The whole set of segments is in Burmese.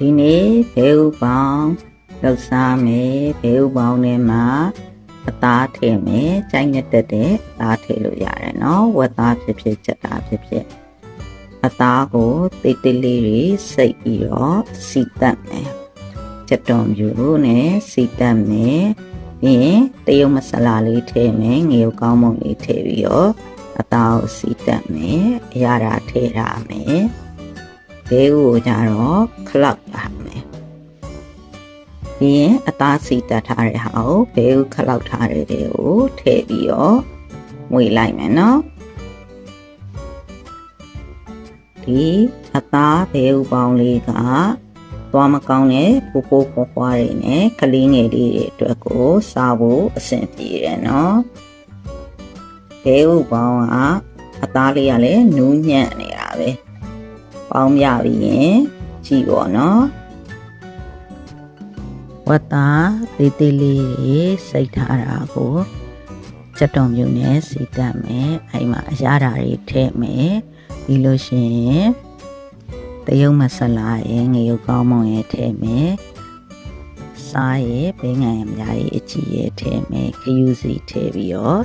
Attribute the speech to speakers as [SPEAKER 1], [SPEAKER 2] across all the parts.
[SPEAKER 1] ဒီနေ့ဘေးဥပေါင်းလောက်စားမယ်ဘေးဥပေါင်းထဲမှာအသားထည့်မယ်ကြိုက်နေတဲ့အသားထည့်လို့ရတယ်နော်ဝက်သားဖြစ်ဖြစ်ချက်သားဖြစ်ဖြစ်အသားကိုတိတ်တိတ်လေးတွေစိတ်ပြီးတော့စီတက်မယ်ချက်တော်မျိုးနဲ့စီတက်မယ်ပြီးရင်တရုတ်မဆလာလေးထည့်မယ်ငရုတ်ကောင်းမုံလေးထည့်ပြီးတော့အသားကိုစီတက်မယ်အရာတာထည့်ရမယ်ဘေးဥကိုကြတော့ခလောက်ရမယ်ပြီးရင်အသားစီတက်ထားတဲ့ဟာကိုဘေးဥခလောက်ထားတဲ့တွေကိုထည့်ပြီးတော့ငွေလိုက်မယ်နော်ဒီအသားဘေးဥပေါင်းလေးကသွားမကောင်းတဲ့ပိုးပိုးဖွားဖွားတွေနဲ့ကလေးငယ်လေးတွေအတွက်ကိုစားဖို့အဆင်ပြေတယ်နော်ဘေးဥပေါင်းကအသားလေးကလည်းနူးညံ့နေတာပဲပေါင်းပြပြီးရင်ကြည့်ပေါ့နော်ဝတ်သားသေးသေးလေးတွေစိတ်ထားတာကိုချက်တော်မျိုးနဲ့စီတက်မယ်အဲ့မှာအရာဓာတွေထည့်မယ်ပြီးလို့ရှိရင်တရုတ်မဆလာရဲ့ငရုတ်ကောင်းမုံရဲ့ထည့်မယ်စားရဲ့ဘင်းငံရမရဲ့အချီရဲ့ထည့်မယ်ခယူစီထည့်ပြီးတော့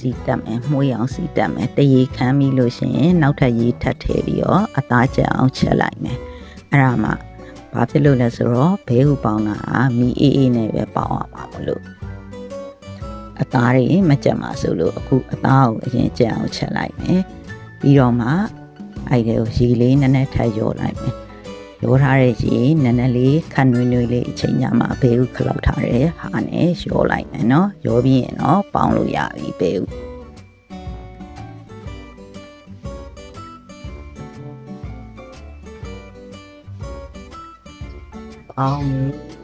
[SPEAKER 1] စီတက်မယ်မှုေးအောင်စီတက်မယ်တရေခမ်းပြီးလို့ရှိရင်နောက်ထပ်ရေထပ်ထည့်ပြီးတော့အသားကျအောင်ချက်လိုက်မယ်အဲ့ဒါမှဘာဖြစ်လို့လဲဆိုတော့ဘဲဥပေါင်းတာမီအေးအေးနဲ့ပဲပေါင်းရမှာမလို့အသားတွေမကြက်မှာဆိုလို့အခုအသားကိုအရင်ကျအောင်ချက်လိုက်မယ်ပြီးတော့မှအဲ့ဒီကိုရေလေးနည်းနည်းထပ်ရောလိုက်မယ်ရောထားတဲ့ရေနည်းနည်းလေးခန့်နွေးနွေးလေးအချိန်ညမှာဘဲဥခလောက်ထားတဲ့ဟာနဲ့ရောလိုက်မယ်နော်ရောပြီးရင်တော့ပေါင်းလို့ရပြီဘဲဥပေါင်း